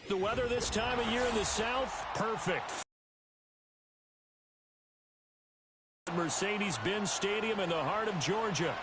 The weather this time of year in the South, perfect. Mercedes-Benz Stadium in the heart of Georgia.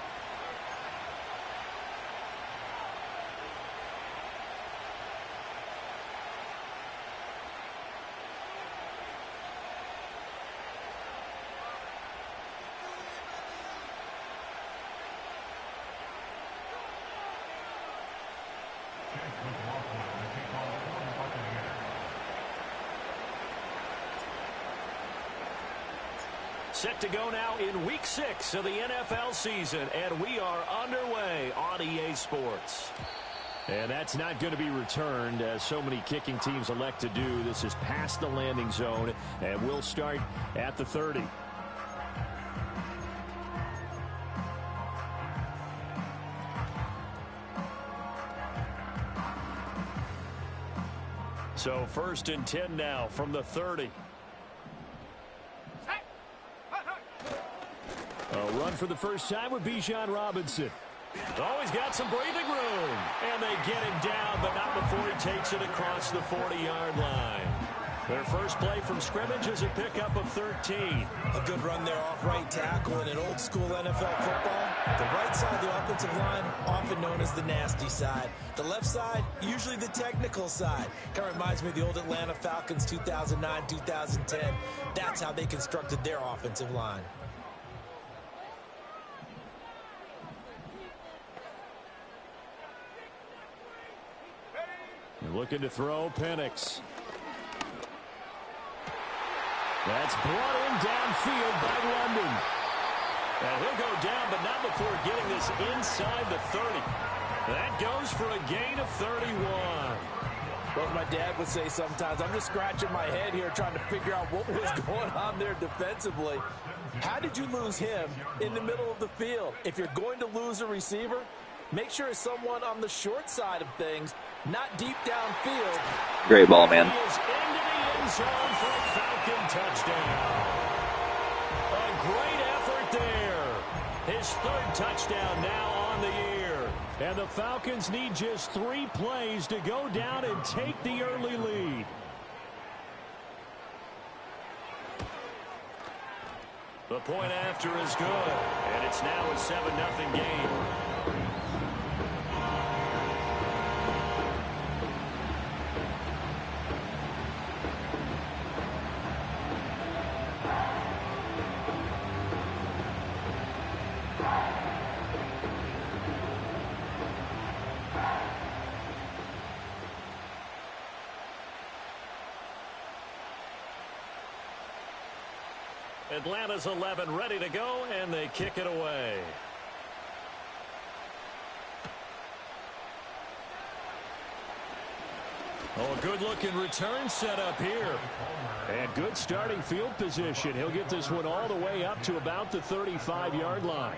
Set to go now in Week 6 of the NFL season, and we are underway on EA Sports. And that's not going to be returned, as so many kicking teams elect to do. This is past the landing zone, and we'll start at the 30. So 1st and 10 now from the 30. A run for the first time with Bijan Robinson. Always got some breathing room. And they get him down, but not before he takes it across the 40-yard line. Their first play from scrimmage is a pickup of 13. A good run there off right tackle in an old-school NFL football. The right side of the offensive line, often known as the nasty side. The left side, usually the technical side. Kind of reminds me of the old Atlanta Falcons 2009-2010. That's how they constructed their offensive line. Looking to throw, Penix. That's brought in downfield by London. And he'll go down, but not before getting this inside the 30. That goes for a gain of 31. Well, as my dad would say sometimes, I'm just scratching my head here trying to figure out what was going on there defensively. How did you lose him in the middle of the field? If you're going to lose a receiver, make sure it's someone on the short side of things, not deep downfield. Great ball, man. He is into the end zone for a Falcon touchdown. A great effort there. His 3rd touchdown now on the year. And the Falcons need just 3 plays to go down and take the early lead. The point after is good, and it's now a 7-0 game. Atlanta's 11 ready to go, and they kick it away. Oh, a good-looking return set up here. And good starting field position. He'll get this one all the way up to about the 35-yard line.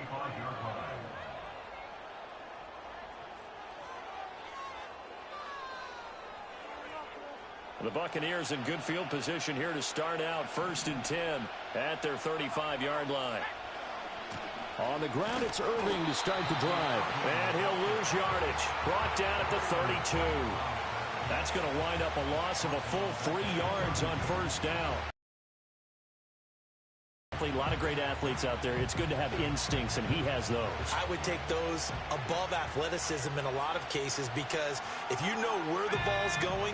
The Buccaneers in good field position here to start out 1st and 10 at their 35-yard line. On the ground, it's Irving to start the drive. And he'll lose yardage. Brought down at the 32. That's going to wind up a loss of a full 3 yards on 1st down. A lot of great athletes out there. It's good to have instincts, and he has those. I would take those above athleticism in a lot of cases, because if you know where the ball's going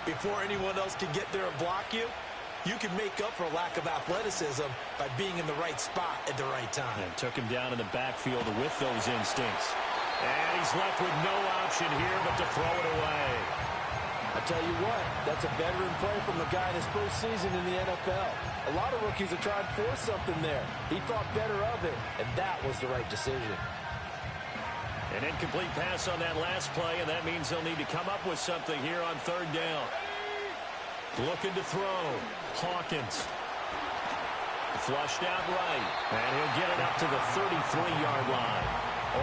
before anyone else can get there and block you, you can make up for a lack of athleticism by being in the right spot at the right time. And took him down in the backfield with those instincts. And he's left with no option here but to throw it away. I tell you what, that's a veteran play from a guy in his first season in the NFL. A lot of rookies are trying to force something there. He thought better of it, and that was the right decision. An incomplete pass on that last play, and that means they'll need to come up with something here on 3rd down. Looking to throw. Hawkins. Flushed out right. And he'll get it up to the 33-yard line.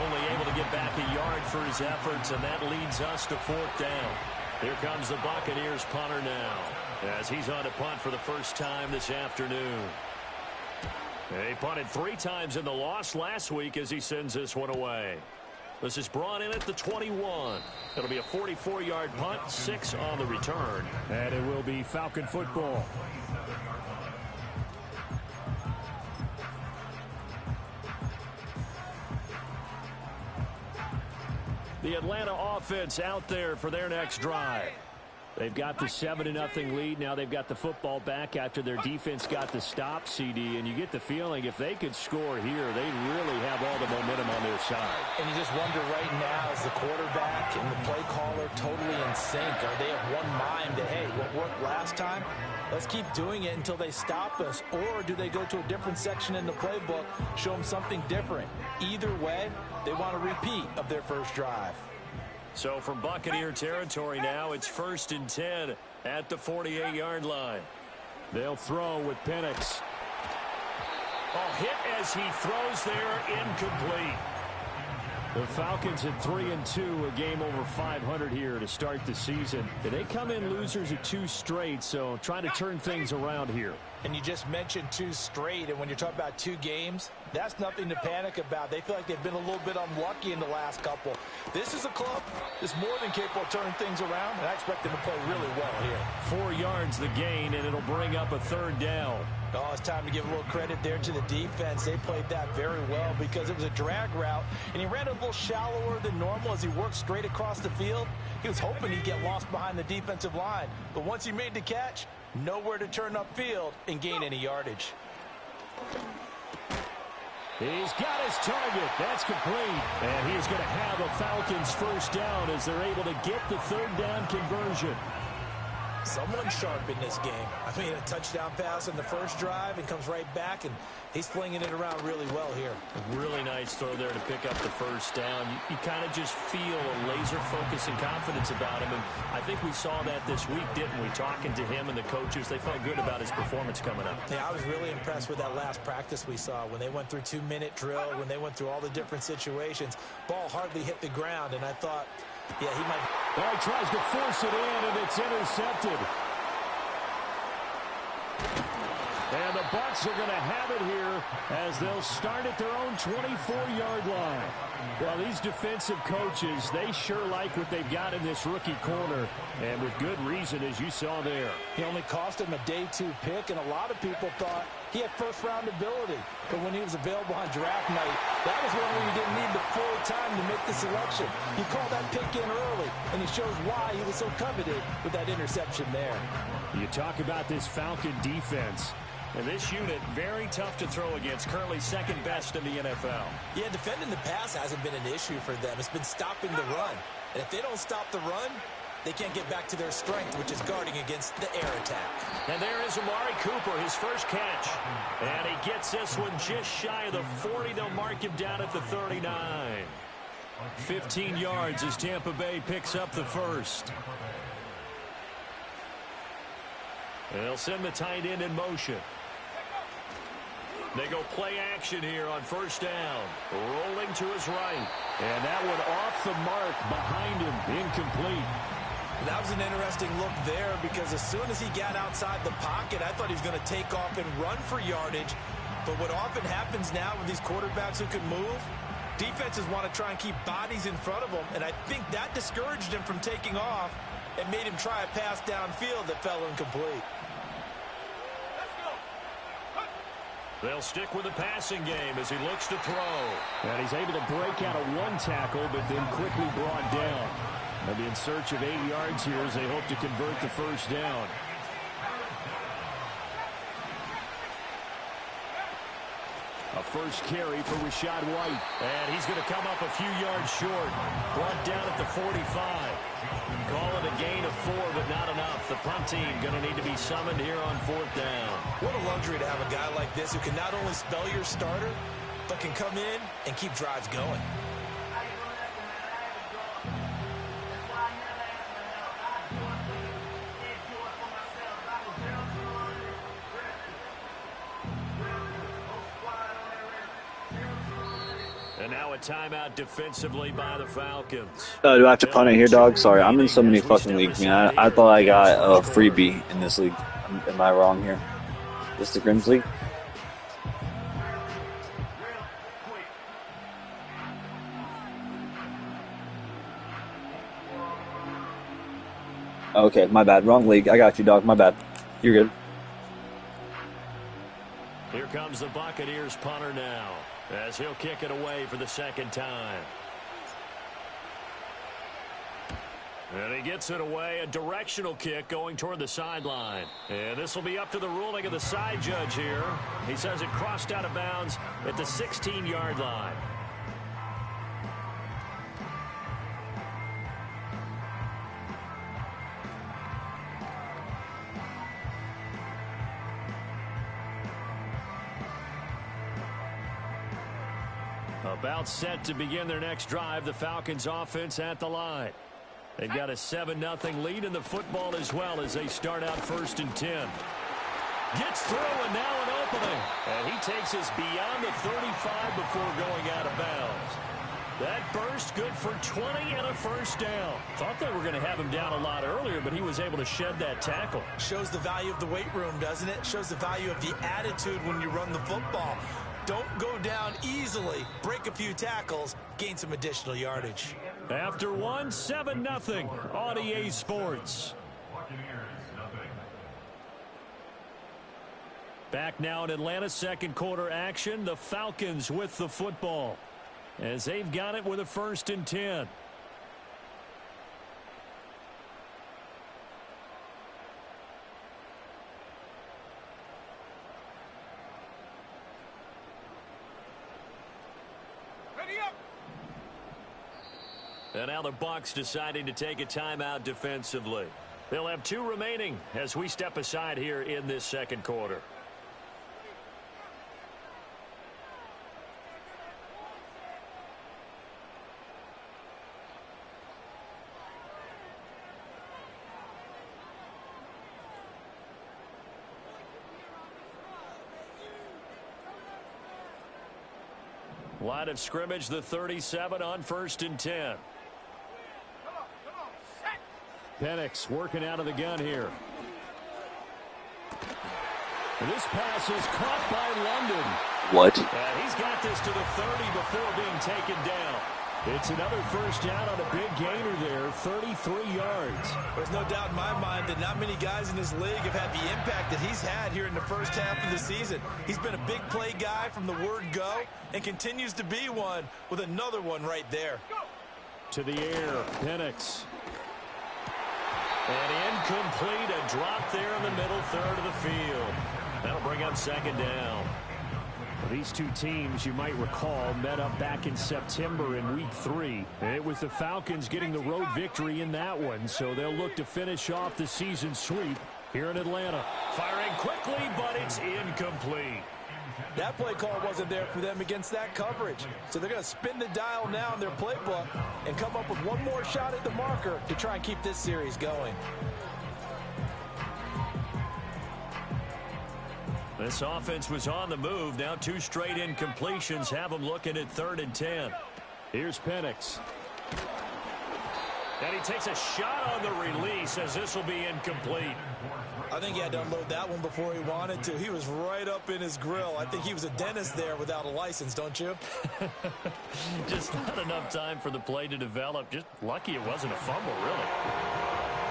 Only able to get back a yard for his efforts, and that leads us to 4th down. Here comes the Buccaneers punter now, as he's on to punt for the first time this afternoon. He punted 3 times in the loss last week as he sends this one away. This is brought in at the 21. It'll be a 44-yard punt, 6 on the return. And it will be Falcon football. The Atlanta offense out there for their next drive. They've got the 7-0 lead. Now they've got the football back after their defense got the stop, CD. And you get the feeling if they could score here, they really have all the momentum on their side. And you just wonder right now, is the quarterback and the play caller totally in sync? Are they of one mind that, hey, what worked last time, let's keep doing it until they stop us? Or do they go to a different section in the playbook, show them something different? Either way, they want a repeat of their first drive. So from Buccaneer territory now, it's 1st and 10 at the 48-yard line. They'll throw with Penix. A hit as he throws there, incomplete. The Falcons at 3-2, a game over 500 here to start the season. They come in losers of 2 straight, so trying to turn things around here. And you just mentioned 2 straight, and when you're talking about 2 games, that's nothing to panic about. They feel like they've been a little bit unlucky in the last couple. This is a club that's more than capable of turning things around, and I expect them to play really well here. 4 yards the gain, and it'll bring up a 3rd down. Oh, it's time to give a little credit there to the defense. They played that very well because it was a drag route, and he ran a little shallower than normal as he worked straight across the field. He was hoping he'd get lost behind the defensive line, but once he made the catch, nowhere to turn upfield and gain any yardage. He's got his target. That's complete. And he's going to have a Falcons first down as they're able to get the 3rd down conversion. Someone sharp in this game. I mean, a touchdown pass on the first drive and comes right back, and he's flinging it around really well here. A really nice throw there to pick up the first down. You kind of just feel a laser focus and confidence about him, and I think we saw that this week, didn't we? Talking to him and the coaches, they felt good about his performance coming up. Yeah, I was really impressed with that last practice we saw when they went through 2-minute drill, when they went through all the different situations. Ball hardly hit the ground, and I thought, yeah, he might. Well, he tries to force it in, and it's intercepted. And the Bucs are going to have it here as they'll start at their own 24-yard line. Well, these defensive coaches, they sure like what they've got in this rookie corner, and with good reason, as you saw there. He only cost him a day 2 pick, and a lot of people thought he had first-round ability. But when he was available on draft night, that was when we didn't need the full time to make the selection. He called that pick in early, and he shows why he was so coveted with that interception there. You talk about this Falcon defense. And this unit, very tough to throw against, currently 2nd best in the NFL. Yeah, defending the pass hasn't been an issue for them. It's been stopping the run. And if they don't stop the run, they can't get back to their strength, which is guarding against the air attack. And there is Amari Cooper, his first catch. And he gets this one just shy of the 40. They'll mark him down at the 39. 15 yards as Tampa Bay picks up the first. And they'll send the tight end in motion. They go play action here on first down. Rolling to his right. And that one off the mark behind him. Incomplete. That was an interesting look there because as soon as he got outside the pocket, I thought he was going to take off and run for yardage. But what often happens now with these quarterbacks who can move, defenses want to try and keep bodies in front of them. And I think that discouraged him from taking off and made him try a pass downfield that fell incomplete. They'll stick with the passing game as he looks to throw. And he's able to break out of 1 tackle, but then quickly brought down. They'll be in search of 8 yards here as they hope to convert the first down. A first carry for Rachaad White. And he's going to come up a few yards short. Brought down at the 45. Call it a gain of 4, but not enough. The punt team going to need to be summoned here on 4th down. What a luxury to have a guy like this who can not only spell your starter, but can come in and keep drives going. And now a timeout defensively by the Falcons. Do I have to punt it here, dog? Sorry, I'm in so many fucking leagues, man. I thought I got a freebie in this league. Am I wrong here? This is the Grims League? Okay, my bad. Wrong league. I got you, dog. My bad. You're good. Here comes the Buccaneers punter now, as he'll kick it away for the second time. And he gets it away, a directional kick going toward the sideline. And this will be up to the ruling of the side judge here. He says it crossed out of bounds at the 16-yard line. About set to begin their next drive, the Falcons offense at the line. They've got a 7-0 lead in the football as well as they start out 1st and 10. Gets through and now an opening. And he takes us beyond the 35 before going out of bounds. That burst good for 20 and a first down. Thought they were going to have him down a lot earlier, but he was able to shed that tackle. Shows the value of the weight room, doesn't it? Shows the value of the attitude when you run the football. Don't go down easily. Break a few tackles. Gain some additional yardage. After one, 7-0 on EA Sports. Back now in Atlanta, second quarter action. The Falcons with the football as they've got it with a 1st and 10. And now the Bucs deciding to take a timeout defensively. They'll have 2 remaining as we step aside here in this second quarter. Line of scrimmage, the 37 on 1st and 10. Penix working out of the gun here. And this pass is caught by London. What? And he's got this to the 30 before being taken down. It's another first down on a big gainer there, 33 yards. There's no doubt in my mind that not many guys in this league have had the impact that he's had here in the first half of the season. He's been a big play guy from the word go and continues to be one with another one right there. To the air, Penix. And incomplete, a drop there in the middle third of the field. That'll bring up second down. Well, these two teams, you might recall, met up back in September in Week 3. It was the Falcons getting the road victory in that one, so they'll look to finish off the season sweep here in Atlanta. Firing quickly, but it's incomplete. That play call wasn't there for them against that coverage. So they're going to spin the dial now in their playbook and come up with one more shot at the marker to try and keep this series going. This offense was on the move. Now 2 straight incompletions have them looking at 3rd and 10. Here's Penix. And he takes a shot on the release as this will be incomplete. I think he had to unload that one before he wanted to. He was right up in his grill. I think he was a dentist there without a license, don't you? Just not enough time for the play to develop. Just lucky it wasn't a fumble, really.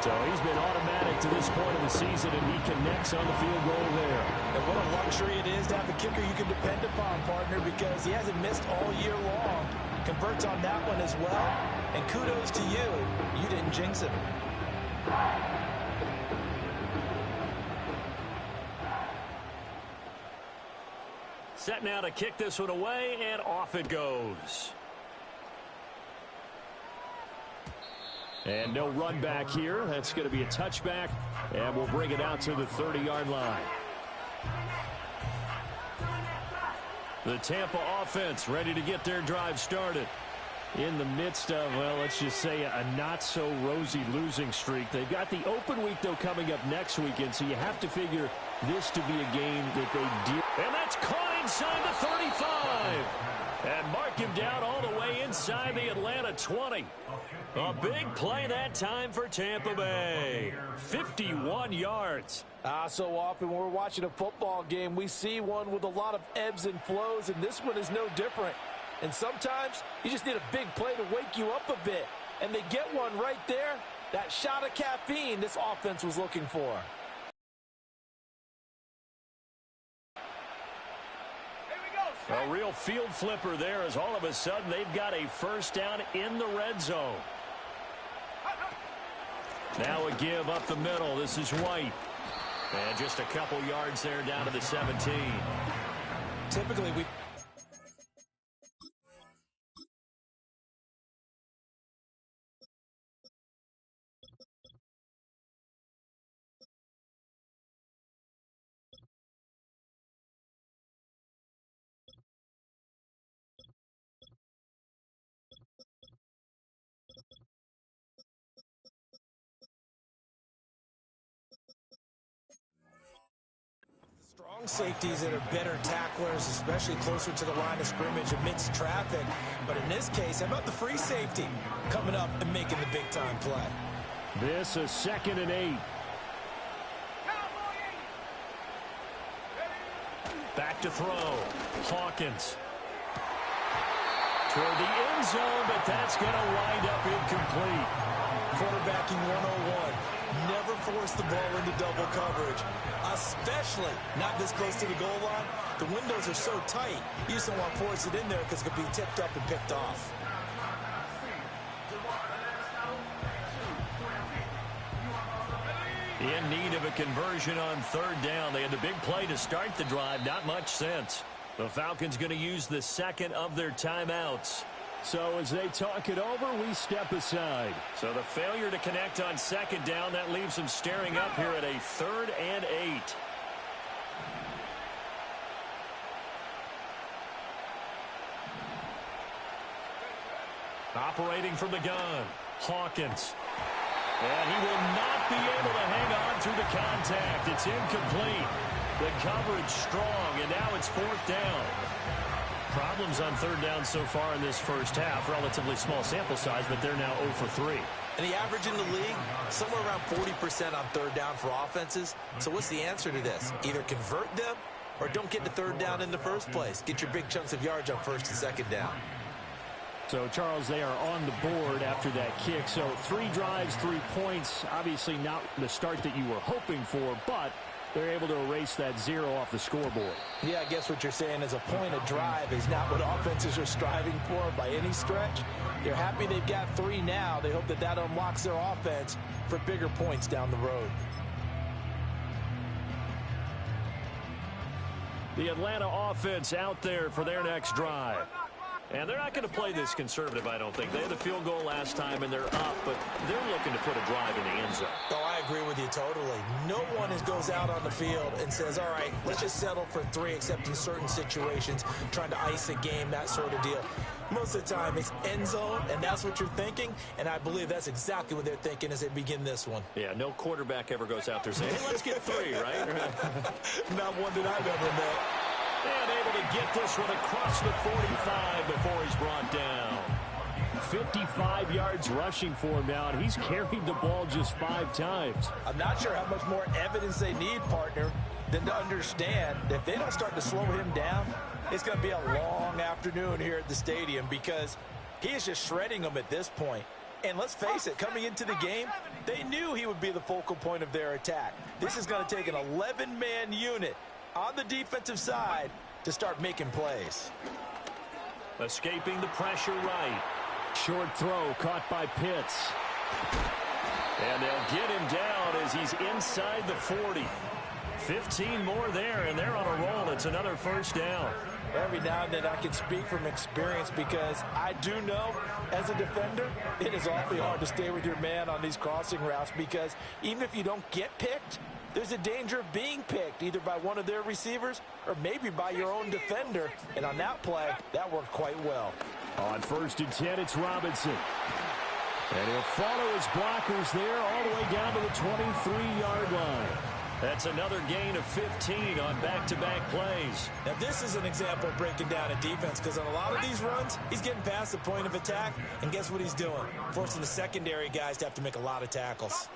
So he's been automatic to this point of the season, and he connects on the field goal there. And what a luxury it is to have a kicker you can depend upon, partner, because he hasn't missed all year long. Converts on that one as well. And kudos to you. You didn't jinx him. Set now to kick this one away, and off it goes. And no run back here. That's going to be a touchback, and we'll bring it out to the 30-yard line. The Tampa offense ready to get their drive started. In the midst of, well, let's just say a not-so-rosy losing streak. They've got the open week, though, coming up next weekend, so you have to figure this to be a game that they deal. And that's caught inside the 35. And mark him down all the way inside the Atlanta 20. A big play that time for Tampa Bay. 51 yards. So often when we're watching a football game, we see one with a lot of ebbs and flows, and this one is no different. And sometimes you just need a big play to wake you up a bit. And they get one right there That shot of caffeine this offense was looking for. A real field flipper there as all of a sudden they've got a first down in the red zone. Now a give up the middle. This is White. And just a couple yards there down to the 17. Typically, we... Strong safeties that are better tacklers, especially closer to the line of scrimmage amidst traffic. But in this case, how about the free safety coming up and making the big-time play? This is 2nd and 8. Back to throw. Hawkins. Toward the end zone, but that's going to wind up incomplete. Quarterbacking 101. Never force the ball into double coverage, especially not this close to the goal line. The windows are so tight, you just don't want to force it in there because it could be tipped up and picked off. In need of a conversion on 3rd down. They had the big play to start the drive. Not much sense. The Falcons going to use the second of their timeouts. So as they talk it over, we step aside. So the failure to connect on 2nd down, that leaves them staring up here at a 3rd and 8. Operating from the gun, Hawkins. And he will not be able to hang on through the contact. It's incomplete. The coverage strong, and now it's 4th down. Problems on 3rd down so far in this first half. Relatively small sample size, but they're now 0 for 3. And the average in the league, somewhere around 40% on 3rd down for offenses. So what's the answer to this? Either convert them or don't get to 3rd down in the first place. Get your big chunks of yards on 1st and 2nd down. So, Charles, they are on the board after that kick. So 3 drives, 3 points. Obviously not the start that you were hoping for, but they're able to erase that 0 off the scoreboard. Yeah, I guess what you're saying is a point of drive is not what offenses are striving for by any stretch. They're happy they've got 3 now. They hope that that unlocks their offense for bigger points down the road. The Atlanta offense out there for their next drive. And they're not going to play this conservative, I don't think. They had the field goal last time, and they're up, but they're looking to put a drive in the end zone. Oh, I agree with you totally. No one goes out on the field and says, all right, let's just settle for 3, except in certain situations, trying to ice a game, that sort of deal. Most of the time, it's end zone, and that's what you're thinking, and I believe that's exactly what they're thinking as they begin this one. Yeah, no quarterback ever goes out there saying, hey, let's get 3, right? Not one that I've ever met. And able to get this one across the 45 before he's brought down. 55 yards rushing for him now, and he's carried the ball just 5 times. I'm not sure how much more evidence they need, partner, than to understand that if they don't start to slow him down, it's going to be a long afternoon here at the stadium because he is just shredding them at this point. And let's face it, coming into the game, they knew he would be the focal point of their attack. This is going to take an 11-man unit on the defensive side to start making plays. Escaping the pressure right. Short throw caught by Pitts. And they'll get him down as he's inside the 40. 15 more there, and they're on a roll. It's another first down. Every now and then I can speak from experience because I do know as a defender, it is awfully hard to stay with your man on these crossing routes because even if you don't get picked, there's a danger of being picked either by one of their receivers or maybe by your own defender. And on that play, that worked quite well. On 1st and 10, it's Robinson. And he'll follow his blockers there all the way down to the 23-yard line. That's another gain of 15 on back-to-back plays. Now, this is an example of breaking down a defense because on a lot of these runs, he's getting past the point of attack. And guess what he's doing? Forcing the secondary guys to have to make a lot of tackles.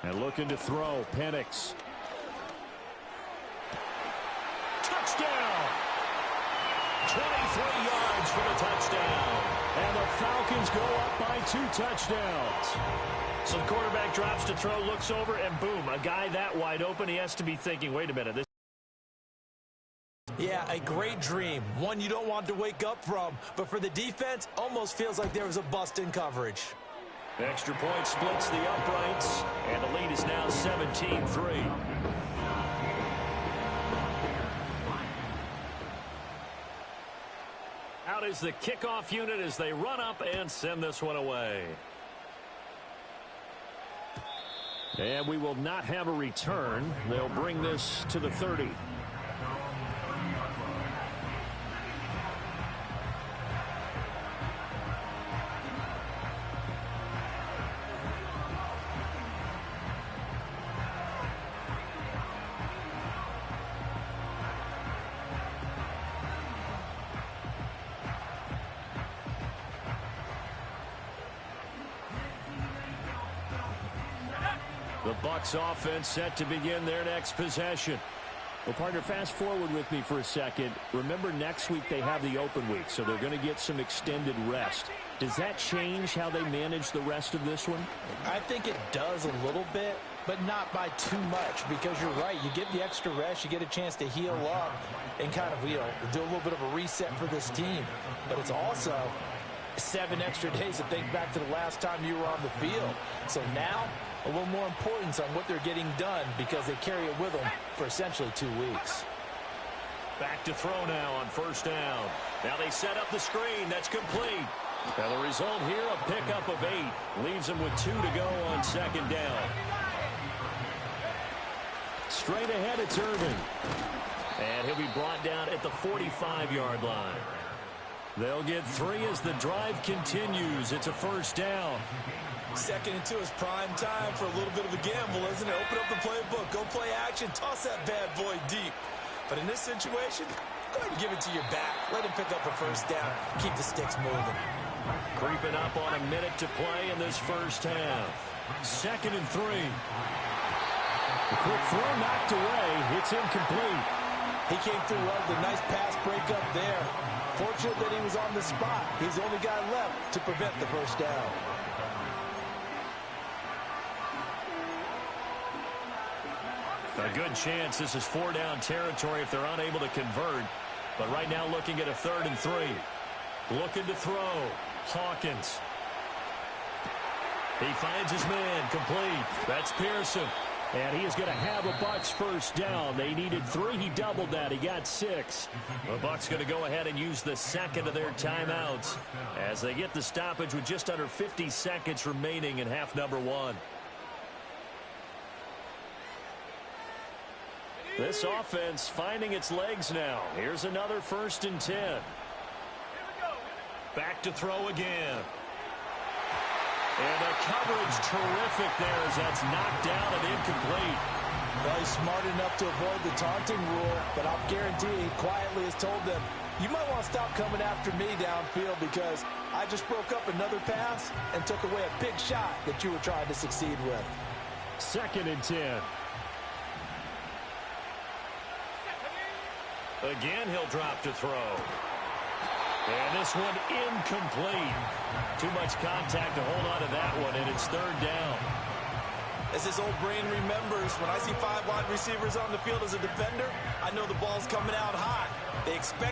And looking to throw, Penix. Touchdown! 23 yards for the touchdown. And the Falcons go up by 2 touchdowns. So the quarterback drops to throw, looks over, and boom, a guy that wide open, he has to be thinking, wait a minute. Yeah, a great dream. One you don't want to wake up from. But for the defense, almost feels like there was a bust in coverage. Extra point splits the uprights, and the lead is now 17-3. Out is the kickoff unit as they run up and send this one away. And we will not have a return. They'll bring this to the 30. The Bucs offense set to begin their next possession. Well, partner, fast forward with me for a second. Remember, next week they have the open week, so they're going to get some extended rest. Does that change how they manage the rest of this one? I think it does a little bit, but not by too much, because you're right. You get the extra rest, you get a chance to heal up and kind of, do a little bit of a reset for this team. But it's also 7 extra days to think back to the last time you were on the field. So now, a little more importance on what they're getting done because they carry it with them for essentially 2 weeks. Back to throw now on first down. Now they set up the screen. That's complete. Now the result here, a pickup of 8. Leaves them with 2 to go on second down. Straight ahead, it's Irving. And he'll be brought down at the 45-yard line. They'll get 3 as the drive continues. It's a first down. 2nd and 2 is prime time for a little bit of a gamble, isn't it? Open up the playbook, go play action, toss that bad boy deep. But in this situation, go ahead and give it to your back. Let him pick up a first down. Keep the sticks moving. Creeping up on a minute to play in this first half. 2nd and 3. The quick throw knocked away. It's incomplete. He came through well with a nice pass breakup there. Fortunate that he was on the spot. He's the only guy left to prevent the first down. A good chance this is 4-down territory if they're unable to convert. But right now looking at a 3rd and 3. Looking to throw. Hawkins. He finds his man complete. That's Pearson. And he is going to have a Bucs first down. They needed 3. He doubled that. He got 6. The Bucs going to go ahead and use the 2nd of their timeouts as they get the stoppage with just under 50 seconds remaining in half number 1. This offense finding its legs now. Here's another 1st and 10. Back to throw again. And the coverage terrific there as that's knocked down and incomplete. Well, he's smart enough to avoid the taunting rule, but I'll guarantee he quietly has told them, you might want to stop coming after me downfield because I just broke up another pass and took away a big shot that you were trying to succeed with. 2nd and 10. Again, he'll drop to throw. And this one incomplete. Too much contact to hold on to that one, and it's 3rd down. As his old brain remembers, when I see 5 wide receivers on the field as a defender, I know the ball's coming out hot. They expect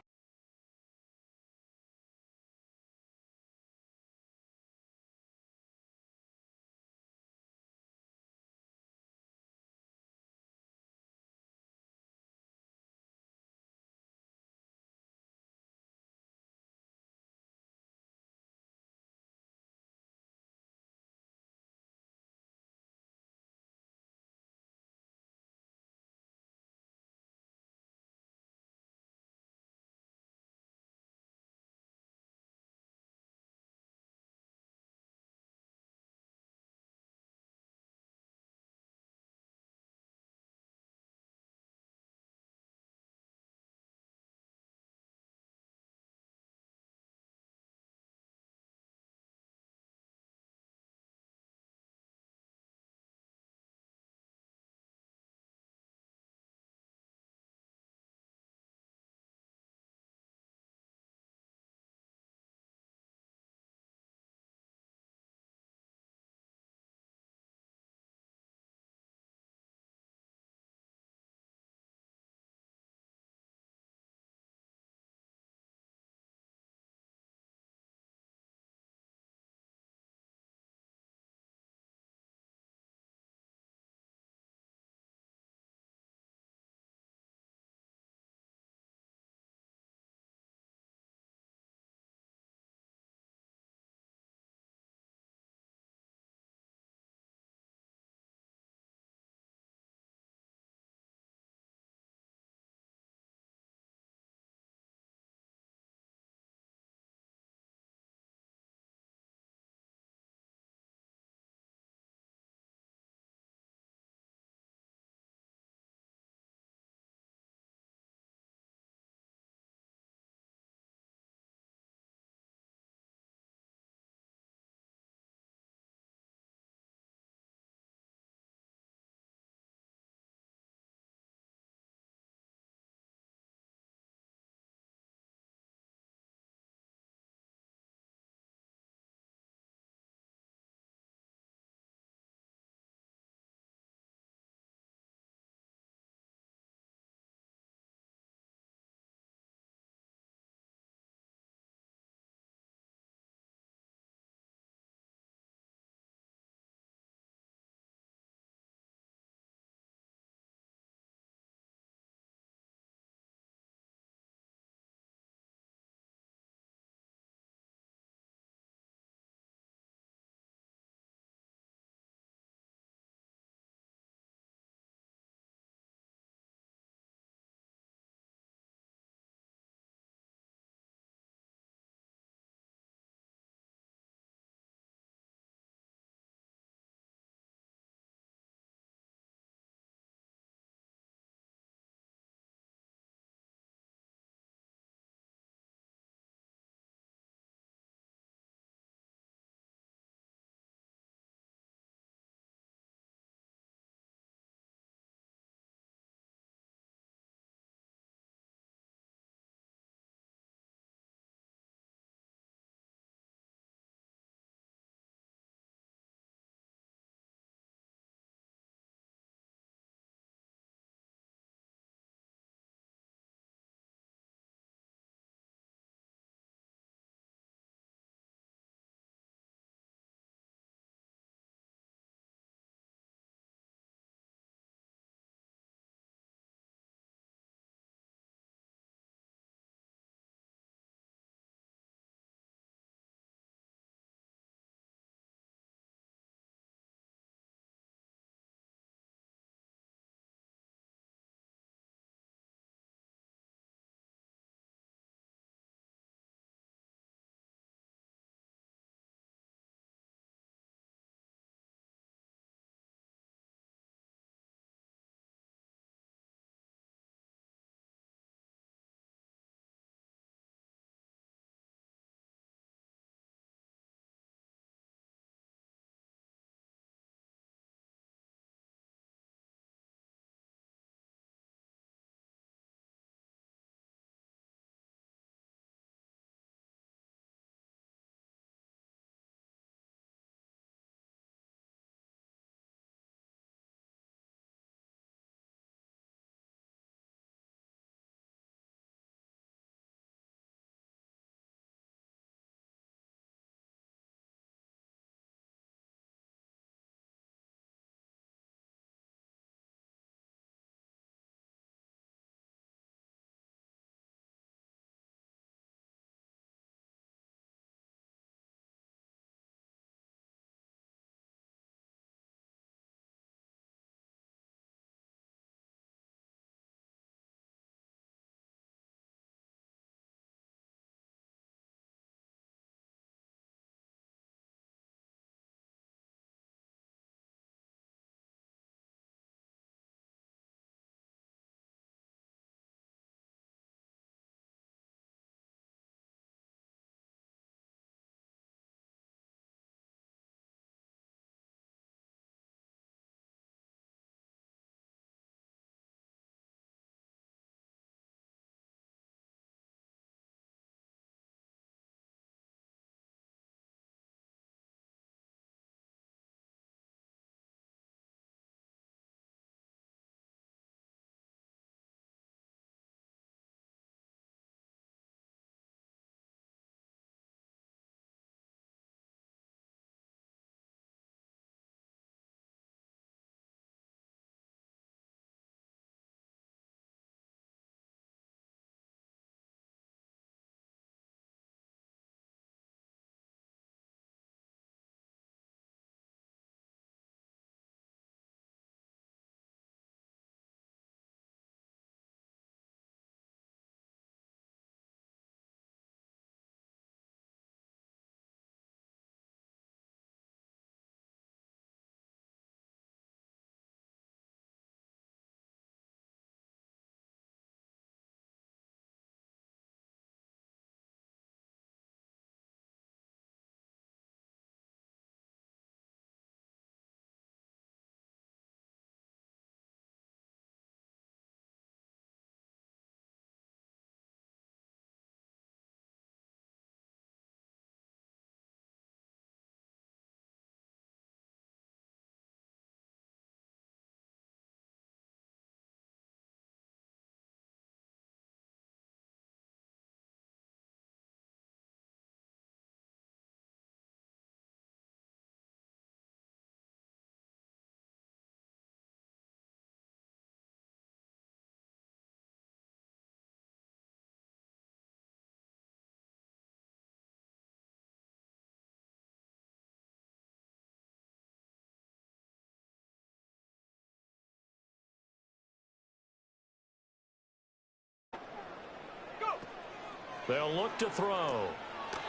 They'll look to throw.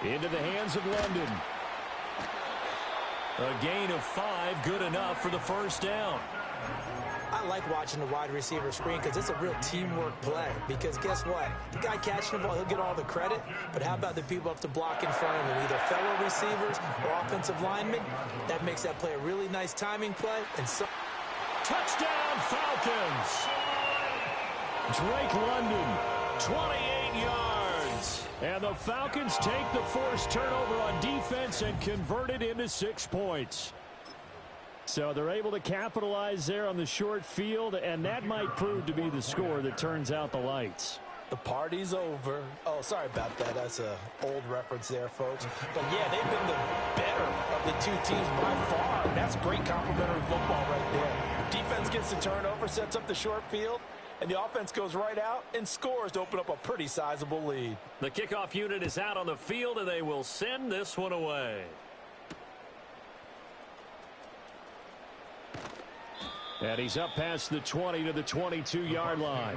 Into the hands of London. A gain of 5, good enough for the first down. I like watching the wide receiver screen because it's a real teamwork play. Because guess what? The guy catching the ball, he'll get all the credit. But how about the people up to block in front of him, either fellow receivers or offensive linemen? That makes that play a really nice timing play. And so touchdown, Falcons! Drake London, 28 yards. And the Falcons take the forced turnover on defense and convert it into 6 points. So they're able to capitalize there on the short field, and that might prove to be the score that turns out the lights. The party's over. Oh, sorry about that. That's an old reference there, folks. But, yeah, they've been the better of the two teams by far. And that's great complimentary football right there. Defense gets the turnover, sets up the short field, and the offense goes right out and scores to open up a pretty sizable lead. The kickoff unit is out on the field, and they will send this one away. And he's up past the 20 to the 22-yard line.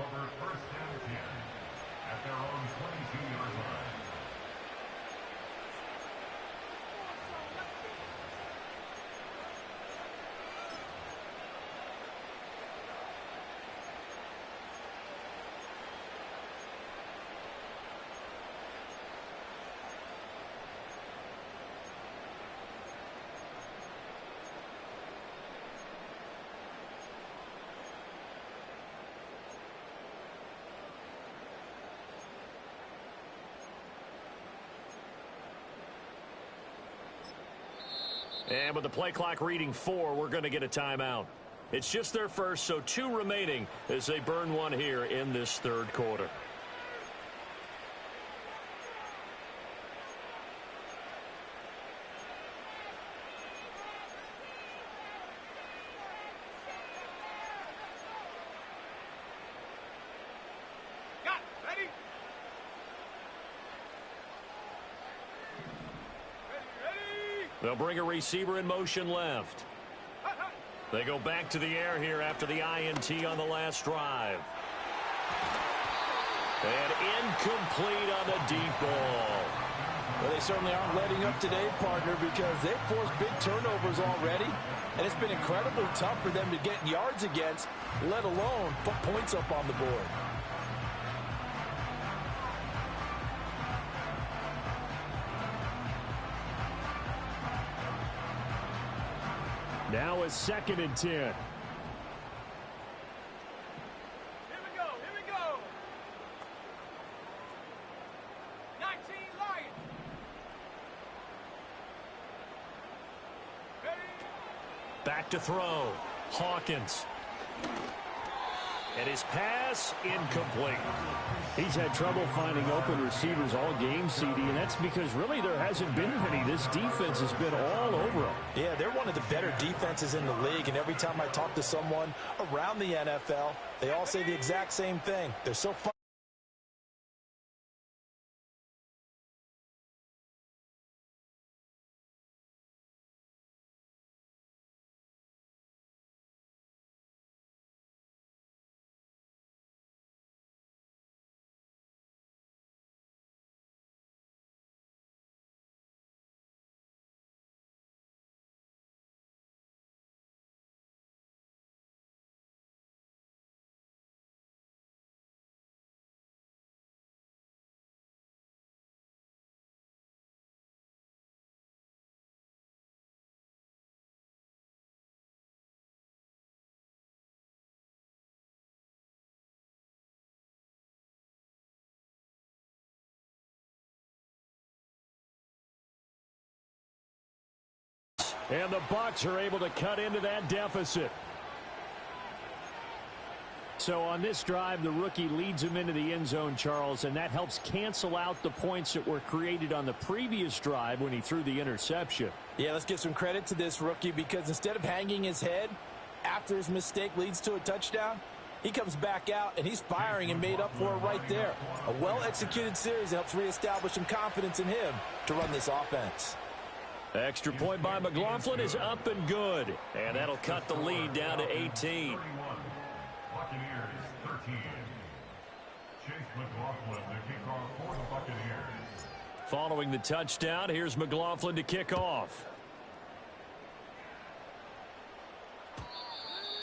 And with the play clock reading 4, we're going to get a timeout. It's just their first, so 2 remaining as they burn one here in this third quarter. They'll bring a receiver in motion left. They go back to the air here after the INT on the last drive. And incomplete on the deep ball. Well, they certainly aren't letting up today, partner, because they've forced big turnovers already. And it's been incredibly tough for them to get yards against, let alone put points up on the board. Now a 2nd and 10. Here we go. 19 Lions. Ready? Back to throw. Hawkins. And his pass incomplete. He's had trouble finding open receivers all game, CD, and that's because really there hasn't been many. This defense has been all over them. Yeah, they're one of the better defenses in the league, and every time I talk to someone around the NFL, they all say the exact same thing. They're so fun. And the Bucs are able to cut into that deficit. So on this drive, the rookie leads him into the end zone, Charles, and that helps cancel out the points that were created on the previous drive when he threw the interception. Yeah, let's give some credit to this rookie because instead of hanging his head after his mistake leads to a touchdown, he comes back out and he's firing and made up for it right there. A well-executed series helps reestablish some confidence in him to run this offense. Extra point by McLaughlin is up and good. And that'll cut the lead down to 18. Buccaneers 13. Chase McLaughlin, the kickoff for the Buccaneers. Following the touchdown, here's McLaughlin to kick off.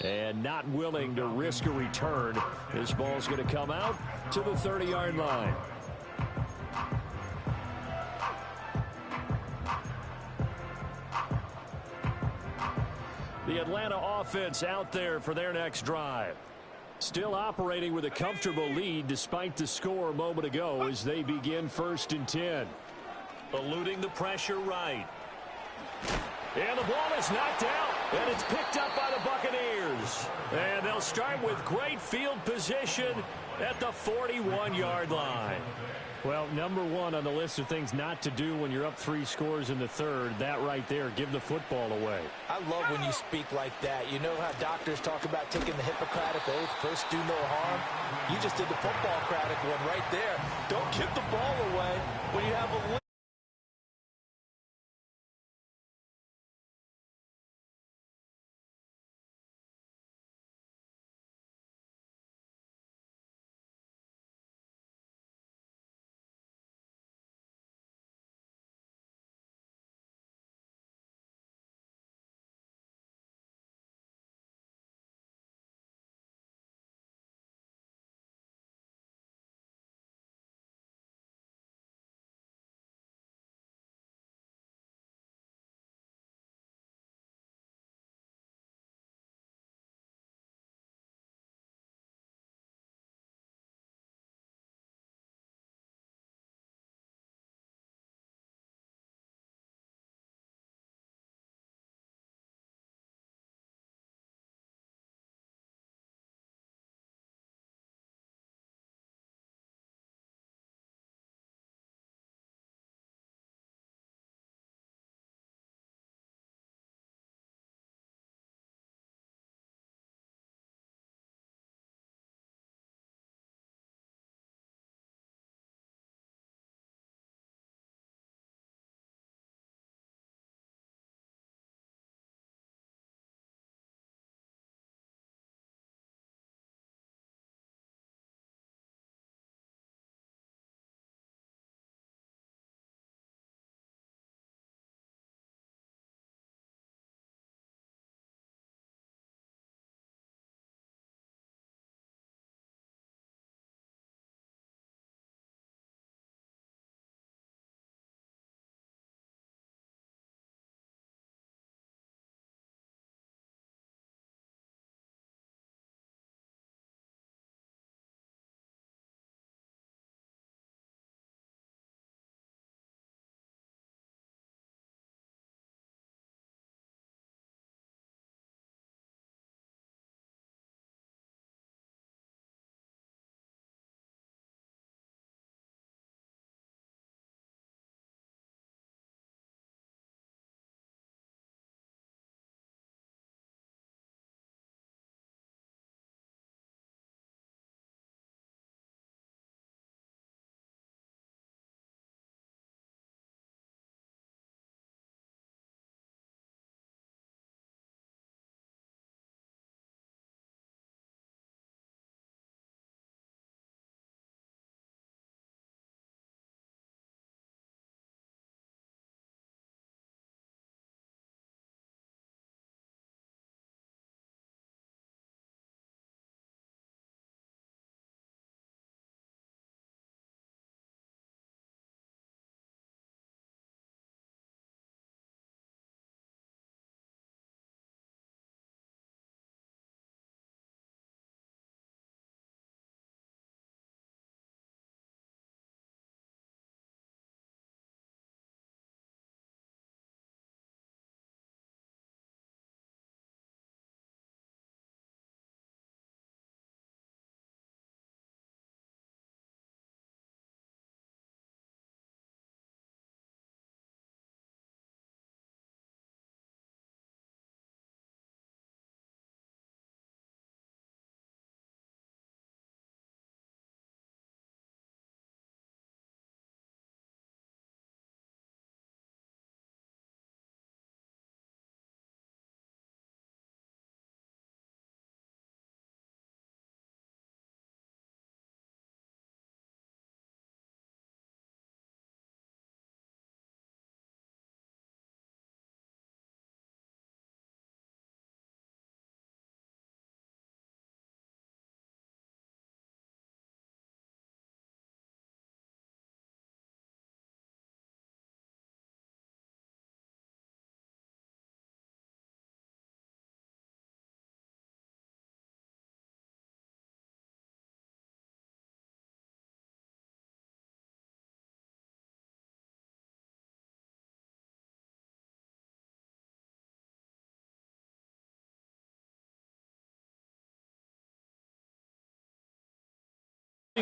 And not willing to risk a return. This ball's going to come out to the 30-yard line. The Atlanta offense out there for their next drive. Still operating with a comfortable lead despite the score a moment ago as they begin 1st and 10. Eluding the pressure right. And the ball is knocked out, and it's picked up by the Buccaneers. And they'll start with great field position at the 41-yard line. Well, number one on the list of things not to do when you're up 3 scores in the third, that right there, give the football away. I love when you speak like that. You know how doctors talk about taking the Hippocratic Oath, first do no harm? You just did the football-cratic one right there. Don't give the ball away when you have a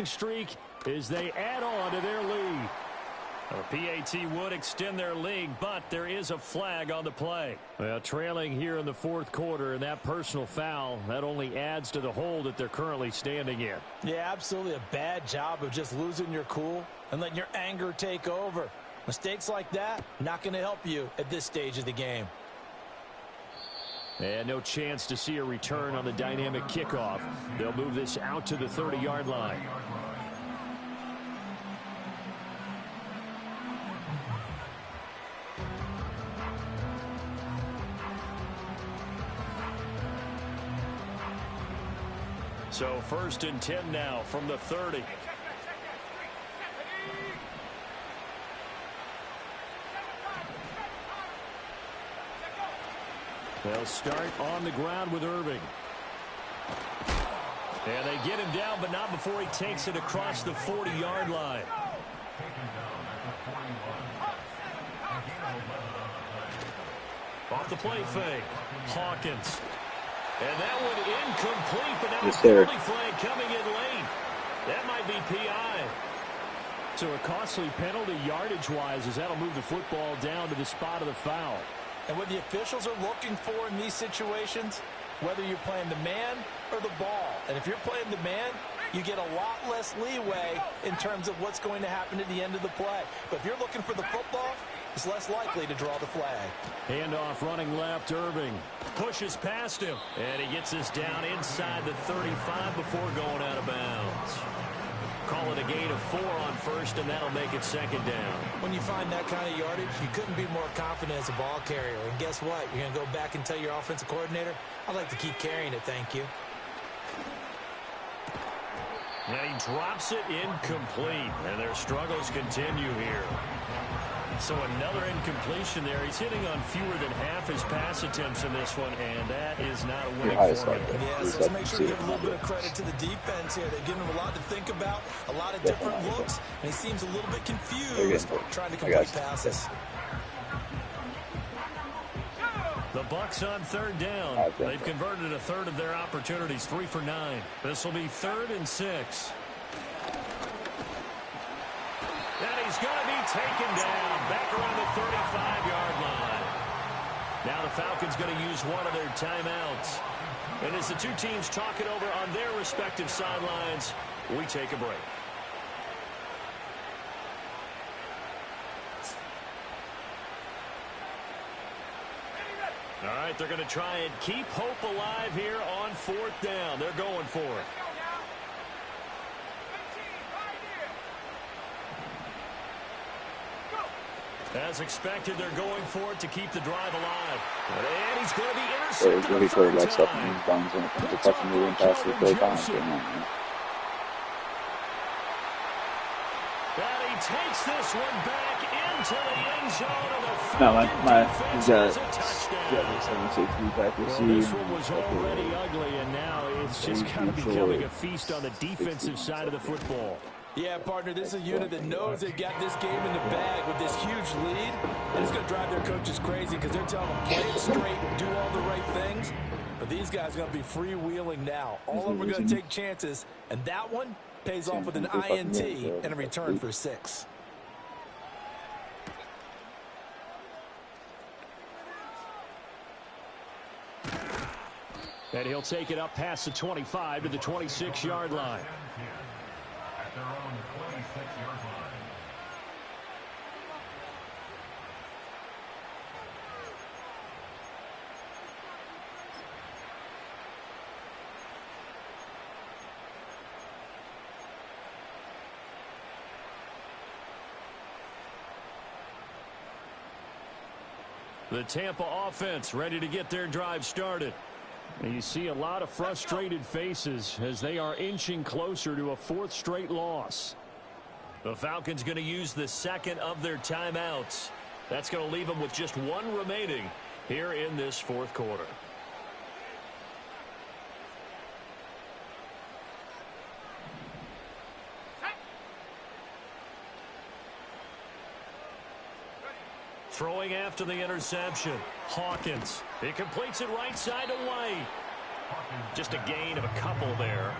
streak as they add on to their lead. A PAT would extend their lead, but there is a flag on the play. Well, trailing here in the fourth quarter, and that personal foul, that only adds to the hole that they're currently standing in. Yeah, absolutely a bad job of just losing your cool and letting your anger take over. Mistakes like that, not going to help you at this stage of the game. And no chance to see a return on the dynamic kickoff. They'll move this out to the 30-yard line. So 1st and 10 now from the 30. They'll start on the ground with Irving. And they get him down, but not before he takes it across the 40-yard line. Off the play fake. Hawkins. And that one incomplete, but now the penalty flag coming in late. That might be PI. So a costly penalty yardage-wise as that'll move the football down to the spot of the foul. And what the officials are looking for in these situations, whether you're playing the man or the ball. And if you're playing the man, you get a lot less leeway in terms of what's going to happen at the end of the play. But if you're looking for the football, it's less likely to draw the flag. Handoff running left, Irving. Pushes past him. And he gets this down inside the 35 before going out of bounds. Call it a gain of 4 on 1st, and that'll make it 2nd down. When you find that kind of yardage, you couldn't be more confident as a ball carrier. And guess what? You're going to go back and tell your offensive coordinator, I'd like to keep carrying it, thank you. And he drops it incomplete, and their struggles continue here. So another incompletion there. He's hitting on fewer than half his pass attempts in this one, and that is not a winning formula. Yeah, so let's make sure we give a little bit of credit to the defense here. They're giving him a lot to think about, a lot of different looks, and he seems a little bit confused trying to complete passes. The Bucs on 3rd down. They've converted a third of their opportunities, 3 for 9. This will be 3rd and 6. And he's going to be taken down back around the 35-yard line. Now the Falcons going to use one of their timeouts. And as the two teams talk it over on their respective sidelines, we take a break. All right, they're going to try and keep hope alive here on 4th down. They're going for it. As expected, they're going for it to keep the drive alive. And he's going to be intercepted. Really quarterback stuff in these bounds when it comes to touching moving past the third down. And he takes this one back into the end zone of the He's got 7-6 back this one was already ugly, and now it's just kind of becoming a feast on the defensive side of the football. Yeah, partner, this is a unit that knows they've got this game in the bag with this huge lead, and it's going to drive their coaches crazy because they're telling them, play it straight, do all the right things. But these guys are going to be freewheeling now. All of them are going to take chances, and that one pays off with an INT and a return for 6. And he'll take it up past the 25 to the 26-yard line. At their own 26-yard line. The Tampa offense ready to get their drive started. And you see a lot of frustrated faces as they are inching closer to a 4th straight loss. The Falcons going to use the 2nd of their timeouts. That's going to leave them with just 1 remaining here in this 4th quarter. Throwing after the interception. Hawkins. He completes it right side to White. Just a gain of a couple there.